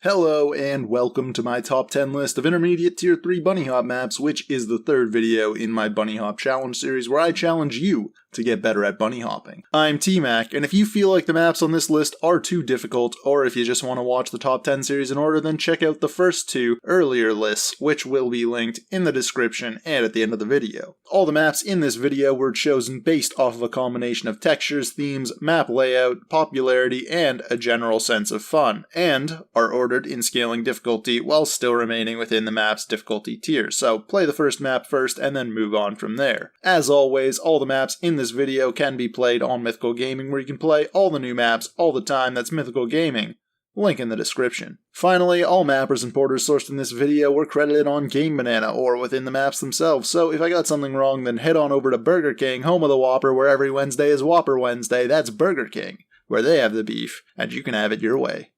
Hello and welcome to my top 10 list of intermediate tier 3 bunny hop maps, which is the third video in my bunny hop challenge series where I challenge you to get better at bunny hopping. I'm Tmac, and if you feel like the maps on this list are too difficult, or if you just want to watch the top 10 series in order, then check out the first two earlier lists, which will be linked in the description and at the end of the video. All the maps in this video were chosen based off of a combination of textures, themes, map layout, popularity, and a general sense of fun, and are ordered in scaling difficulty while still remaining within the map's difficulty tier, so play the first map first and then move on from there. As always, all the maps in this video can be played on Mythical Gaming, where you can play all the new maps all the time. That's Mythical Gaming. Link in the description. Finally, all mappers and porters sourced in this video were credited on Game Banana or within the maps themselves, so if I got something wrong, then head on over to Burger King, home of the Whopper, where every Wednesday is Whopper Wednesday. That's Burger King, where they have the beef, and you can have it your way.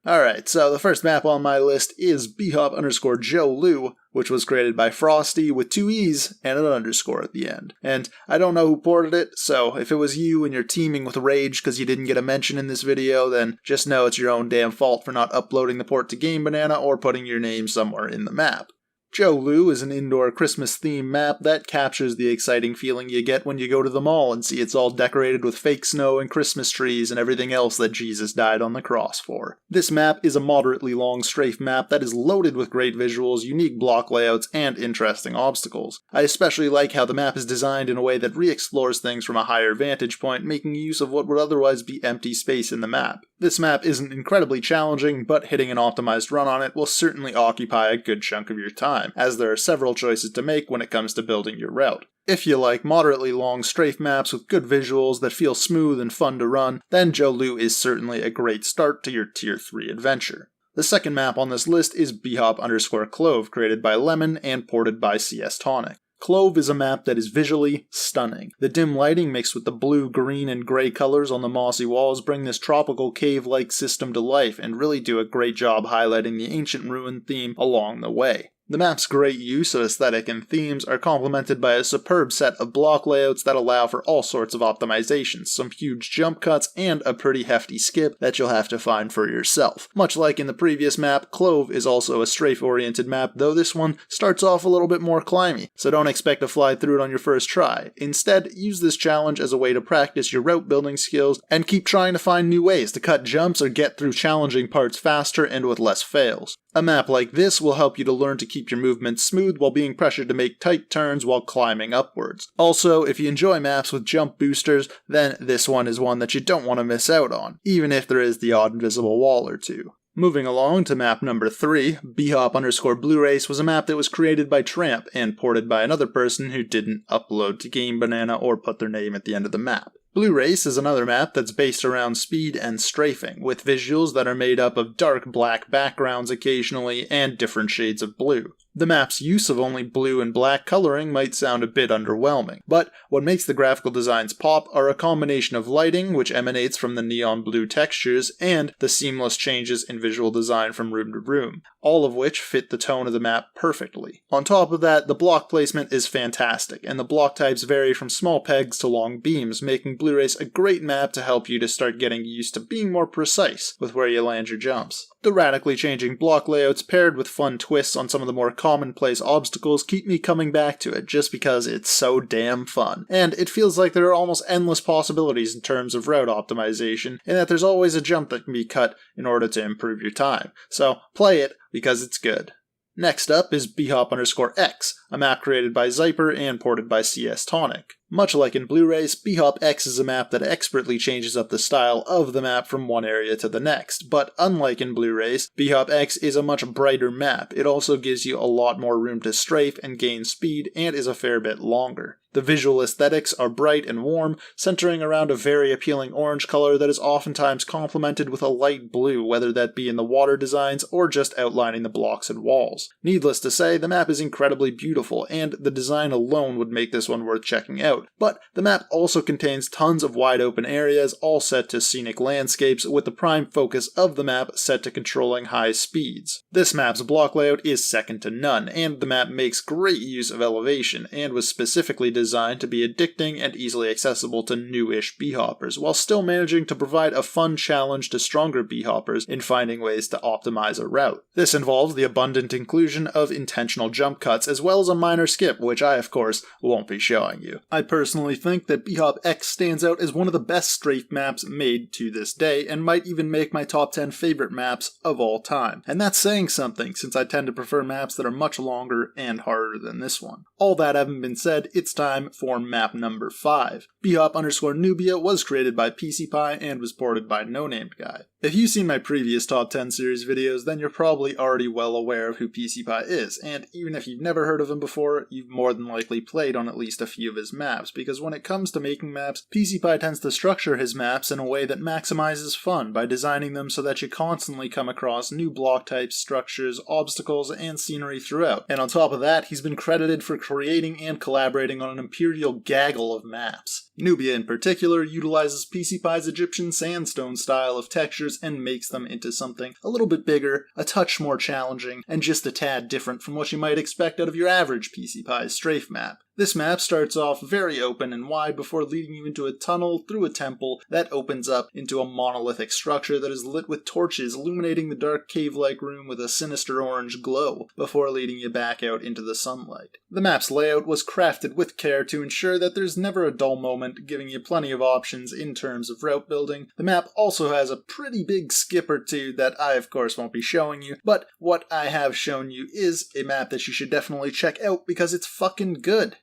Alright, so the first map on my list is bhop_Joe which was created by Frosty with two E's and an underscore at the end. And I don't know who ported it, so if it was you and you're teeming with rage because you didn't get a mention in this video, then just know it's your own damn fault for not uploading the port to Game Banana or putting your name somewhere in the map. Joe Lou is an indoor Christmas-themed map that captures the exciting feeling you get when you go to the mall and see it's all decorated with fake snow and Christmas trees and everything else that Jesus died on the cross for. This map is a moderately long strafe map that is loaded with great visuals, unique block layouts, and interesting obstacles. I especially like how the map is designed in a way that re-explores things from a higher vantage point, making use of what would otherwise be empty space in the map. This map isn't incredibly challenging, but hitting an optimized run on it will certainly occupy a good chunk of your time, as there are several choices to make when it comes to building your route. If you like moderately long strafe maps with good visuals that feel smooth and fun to run, then Joe Lou is certainly a great start to your tier 3 adventure. The second map on this list is bhop_Clove, created by Lemon and ported by CS Tonic. Clove is a map that is visually stunning. The dim lighting mixed with the blue, green, and gray colors on the mossy walls bring this tropical cave-like system to life and really do a great job highlighting the ancient ruin theme along the way. The map's great use of aesthetic and themes are complemented by a superb set of block layouts that allow for all sorts of optimizations, some huge jump cuts, and a pretty hefty skip that you'll have to find for yourself. Much like in the previous map, Clove is also a strafe-oriented map, though this one starts off a little bit more climby, so don't expect to fly through it on your first try. Instead, use this challenge as a way to practice your route building skills and keep trying to find new ways to cut jumps or get through challenging parts faster and with less fails. A map like this will help you to learn to keep your movements smooth while being pressured to make tight turns while climbing upwards. Also, if you enjoy maps with jump boosters, then this one is one that you don't want to miss out on, even if there is the odd invisible wall or two. Moving along to map number 3, bhop_Blu-race was a map that was created by Tramp and ported by another person who didn't upload to Game Banana or put their name at the end of the map. Blue Race is another map that's based around speed and strafing, with visuals that are made up of dark black backgrounds occasionally and different shades of blue. The map's use of only blue and black coloring might sound a bit underwhelming, but what makes the graphical designs pop are a combination of lighting, which emanates from the neon blue textures, and the seamless changes in visual design from room to room, all of which fit the tone of the map perfectly. On top of that, the block placement is fantastic, and the block types vary from small pegs to long beams, making Blue Race a great map to help you to start getting used to being more precise with where you land your jumps. The radically changing block layouts paired with fun twists on some of the more commonplace obstacles keep me coming back to it just because it's so damn fun. And it feels like there are almost endless possibilities in terms of route optimization, and that there's always a jump that can be cut in order to improve your time. So play it because it's good. Next up is bhop_X, a map created by Zyper and ported by CS Tonic. Much like in Blue Race, bhop X is a map that expertly changes up the style of the map from one area to the next, but unlike in Blue Race, bhop X is a much brighter map. It also gives you a lot more room to strafe and gain speed, and is a fair bit longer. The visual aesthetics are bright and warm, centering around a very appealing orange color that is oftentimes complemented with a light blue, whether that be in the water designs or just outlining the blocks and walls. Needless to say, the map is incredibly beautiful beautiful, and the design alone would make this one worth checking out. But the map also contains tons of wide open areas, all set to scenic landscapes, with the prime focus of the map set to controlling high speeds. This map's block layout is second to none, and the map makes great use of elevation, and was specifically designed to be addicting and easily accessible to new-ish b-hoppers, while still managing to provide a fun challenge to stronger b-hoppers in finding ways to optimize a route. This involves the abundant inclusion of intentional jump cuts, as well as a minor skip, which I of course won't be showing you. I personally think that bhop X stands out as one of the best strafe maps made to this day, and might even make my top 10 favorite maps of all time. And that's saying something, since I tend to prefer maps that are much longer and harder than this one. All that having been said, it's time for map number 5. bhop_Nubia was created by PCPie and was ported by No Named Guy. If you've seen my previous top 10 series videos, then you're probably already well aware of who PCPie is, and even if you've never heard of him before, you've more than likely played on at least a few of his maps, because when it comes to making maps, PCPie tends to structure his maps in a way that maximizes fun by designing them so that you constantly come across new block types, structures, obstacles, and scenery throughout. And on top of that, he's been credited for creating and collaborating on an imperial gaggle of maps. Nubia in particular utilizes PCPie's Egyptian sandstone style of textures and makes them into something a little bit bigger, a touch more challenging, and just a tad different from what you might expect out of your average PCPie strafe map. This map starts off very open and wide before leading you into a tunnel through a temple that opens up into a monolithic structure that is lit with torches illuminating the dark cave-like room with a sinister orange glow before leading you back out into the sunlight. The map's layout was crafted with care to ensure that there's never a dull moment, giving you plenty of options in terms of route building. The map also has a pretty big skip or two that I of course won't be showing you, but what I have shown you is a map that you should definitely check out because it's fucking good.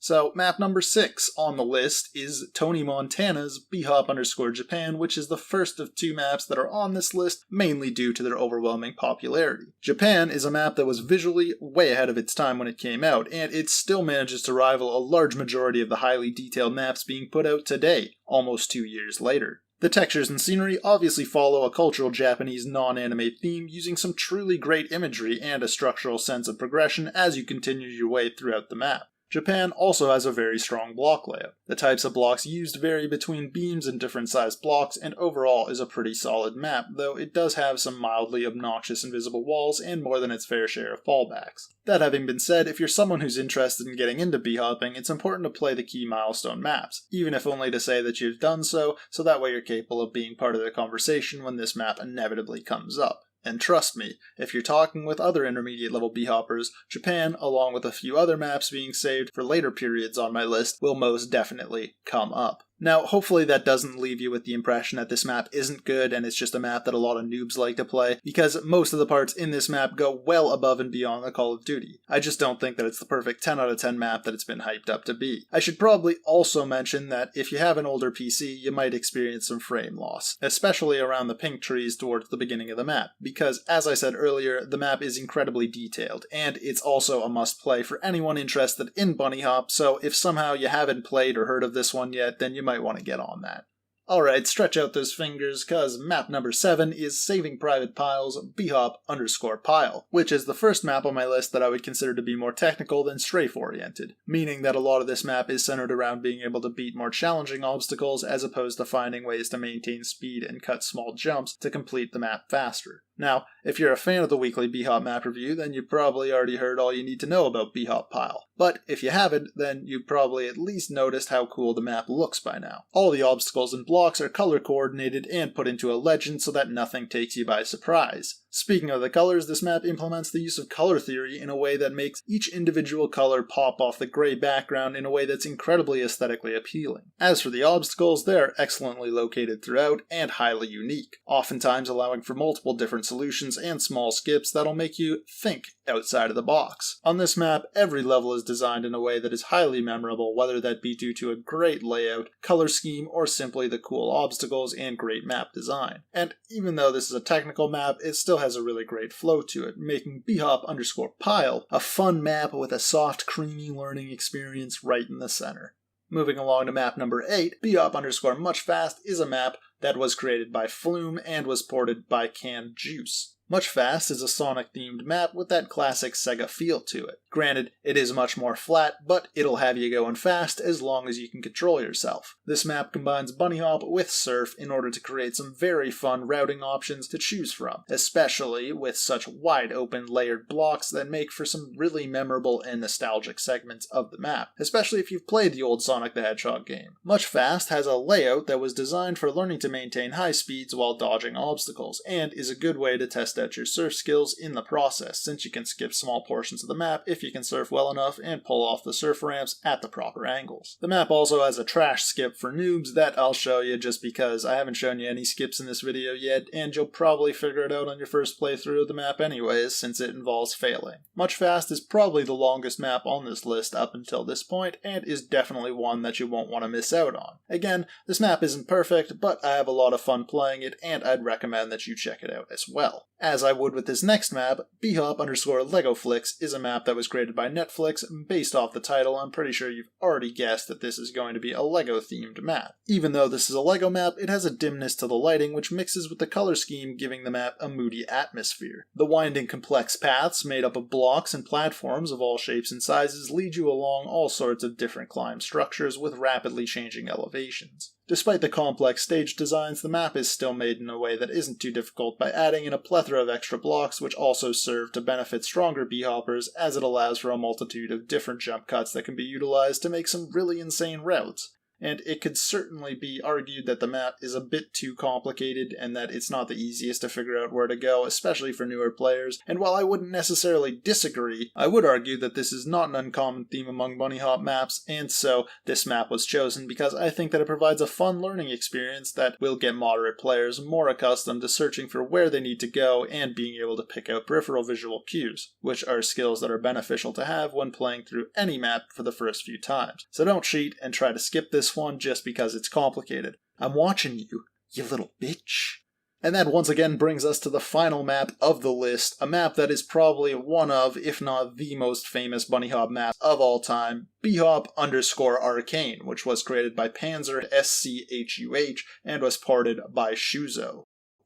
So, map number 6 on the list is Tony Montana's bhop_Japan, which is the first of 2 maps that are on this list, mainly due to their overwhelming popularity. Japan is a map that was visually way ahead of its time when it came out, and it still manages to rival a large majority of the highly detailed maps being put out today, almost 2 years later. The textures and scenery obviously follow a cultural Japanese non-anime theme, using some truly great imagery and a structural sense of progression as you continue your way throughout the map. Japan also has a very strong block layout. The types of blocks used vary between beams and different sized blocks, and overall is a pretty solid map, though it does have some mildly obnoxious invisible walls and more than its fair share of fallbacks. That having been said, if you're someone who's interested in getting into b-hopping, it's important to play the key milestone maps, even if only to say that you've done so that way you're capable of being part of the conversation when this map inevitably comes up. And trust me, if you're talking with other intermediate level b-hoppers, Japan, along with a few other maps being saved for later periods on my list, will most definitely come up. Now, hopefully that doesn't leave you with the impression that this map isn't good and it's just a map that a lot of noobs like to play, because most of the parts in this map go well above and beyond the Call of Duty. I just don't think that it's the perfect 10 out of 10 map that it's been hyped up to be. I should probably also mention that if you have an older PC, you might experience some frame loss, especially around the pink trees towards the beginning of the map, because as I said earlier, the map is incredibly detailed, and it's also a must-play for anyone interested in bunny hop, so if somehow you haven't played or heard of this one yet, then you might want to get on that. Alright, stretch out those fingers, cause map number 7 is Saving Private Pile's bhop_Pile, which is the first map on my list that I would consider to be more technical than strafe-oriented, meaning that a lot of this map is centered around being able to beat more challenging obstacles as opposed to finding ways to maintain speed and cut small jumps to complete the map faster. Now, if you're a fan of the weekly bhop map review, then you've probably already heard all you need to know about bhop_Pile. But if you haven't, then you've probably at least noticed how cool the map looks by now. All the obstacles and blocks are color coordinated and put into a legend so that nothing takes you by surprise. Speaking of the colors, this map implements the use of color theory in a way that makes each individual color pop off the gray background in a way that's incredibly aesthetically appealing. As for the obstacles, they are excellently located throughout and highly unique, oftentimes allowing for multiple different solutions and small skips that'll make you think outside of the box. On this map, every level is designed in a way that is highly memorable, whether that be due to a great layout, color scheme, or simply the cool obstacles and great map design. And even though this is a technical map, it still has a really great flow to it, making bhop_Pile a fun map with a soft, creamy learning experience right in the center. Moving along to map number 8, bhop_Muchfast is a map that was created by Flume and was ported by Canned Juice. Much Fast is a Sonic-themed map with that classic Sega feel to it. Granted, it is much more flat, but it'll have you going fast as long as you can control yourself. This map combines bunny hop with surf in order to create some very fun routing options to choose from, especially with such wide open layered blocks that make for some really memorable and nostalgic segments of the map, especially if you've played the old Sonic the Hedgehog game. Much Fast has a layout that was designed for learning to maintain high speeds while dodging obstacles, and is a good way to test out your surf skills in the process, since you can skip small portions of the map if you can surf well enough and pull off the surf ramps at the proper angles. The map also has a trash skip for noobs that I'll show you just because I haven't shown you any skips in this video yet, and you'll probably figure it out on your first playthrough of the map anyways, since it involves failing. Much Fast is probably the longest map on this list up until this point, and is definitely one that you won't want to miss out on. Again, this map isn't perfect, but I have a lot of fun playing it, and I'd recommend that you check it out as well. As I would with this next map, bhop_LegoFlix is a map that was created by Netflix. Based off the title, I'm pretty sure you've already guessed that this is going to be a Lego-themed map. Even though this is a Lego map, it has a dimness to the lighting which mixes with the color scheme, giving the map a moody atmosphere. The winding, complex paths made up of blocks and platforms of all shapes and sizes lead you along all sorts of different climb structures with rapidly changing elevations. Despite the complex stage designs, the map is still made in a way that isn't too difficult by adding in a plethora of extra blocks which also serve to benefit stronger b-hoppers, as it allows for a multitude of different jump cuts that can be utilized to make some really insane routes. And it could certainly be argued that the map is a bit too complicated and that it's not the easiest to figure out where to go, especially for newer players. And while I wouldn't necessarily disagree, I would argue that this is not an uncommon theme among bunny hop maps, and so this map was chosen because I think that it provides a fun learning experience that will get moderate players more accustomed to searching for where they need to go and being able to pick out peripheral visual cues, which are skills that are beneficial to have when playing through any map for the first few times. So don't cheat and try to skip this one just because it's complicated. I'm watching you, you little bitch. And that once again brings us to the final map of the list, a map that is probably one of, if not the most famous bunny hop map of all time, bhop_arcane, which was created by Panzer SCHUH and was ported by Shuzo.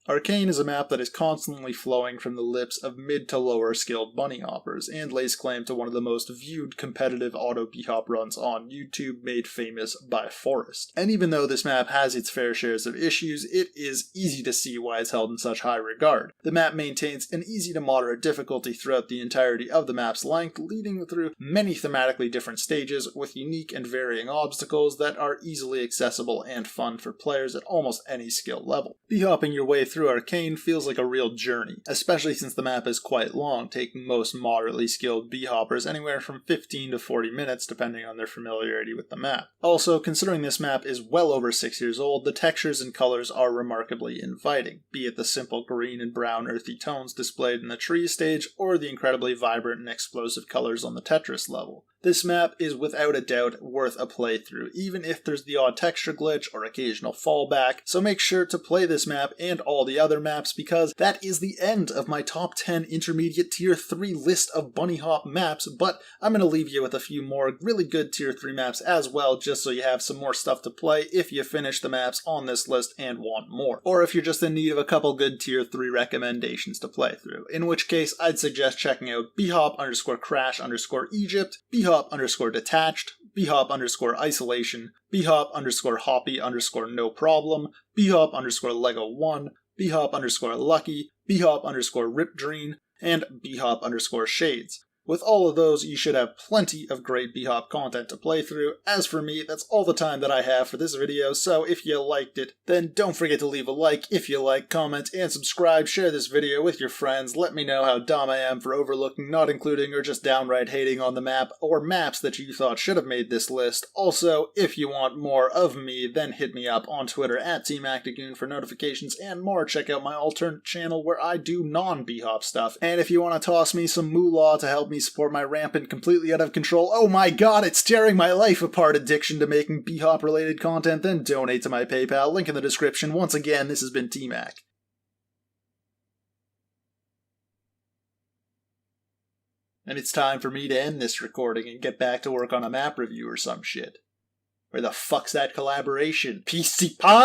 Arcane is a map that is constantly flowing from the lips of mid to lower skilled bunny hoppers, and lays claim to one of the most viewed competitive auto b-hop runs on YouTube, made famous by Forrest. And even though this map has its fair shares of issues, it is easy to see why it's held in such high regard. The map maintains an easy to moderate difficulty throughout the entirety of the map's length, leading through many thematically different stages with unique and varying obstacles that are easily accessible and fun for players at almost any skill level. B-hopping your way through Arcane feels like a real journey, especially since the map is quite long, taking most moderately skilled b-hoppers anywhere from 15 to 40 minutes depending on their familiarity with the map. Also, considering this map is well over 6 years old, the textures and colors are remarkably inviting, be it the simple green and brown earthy tones displayed in the tree stage, or the incredibly vibrant and explosive colors on the Tetris level. This map is without a doubt worth a playthrough, even if there's the odd texture glitch or occasional fallback, so make sure to play this map and all the other maps, because that is the end of my top 10 intermediate tier 3 list of bunny hop maps, but I'm going to leave you with a few more really good tier 3 maps as well, just so you have some more stuff to play if you finish the maps on this list and want more, or if you're just in need of a couple good tier 3 recommendations to play through, in which case I'd suggest checking out bhop_crash_Egypt, bhop_detached, bhop_isolation, bhop_hoppy_no problem, bhop_lego1, bhop_lucky, bhop_ripdream, and bhop_shades. With all of those, you should have plenty of great b-hop content to play through. As for me, that's all the time that I have for this video, so if you liked it, then don't forget to leave a like if you like, comment, and subscribe. Share this video with your friends. Let me know how dumb I am for overlooking, not including, or just downright hating on the map, or maps that you thought should have made this list. Also, if you want more of me, then hit me up on Twitter at Tmacdagoon for notifications and more. Check out my alternate channel where I do non-b-hop stuff. And if you want to toss me some moolah to help me support my rampant, completely out of control, oh my god, it's tearing my life apart addiction to making b-hop related content, then donate to my PayPal, link in the description. Once again, this has been Tmac. And it's time for me to end this recording and get back to work on a map review or some shit. Where the fuck's that collaboration? PC Pie?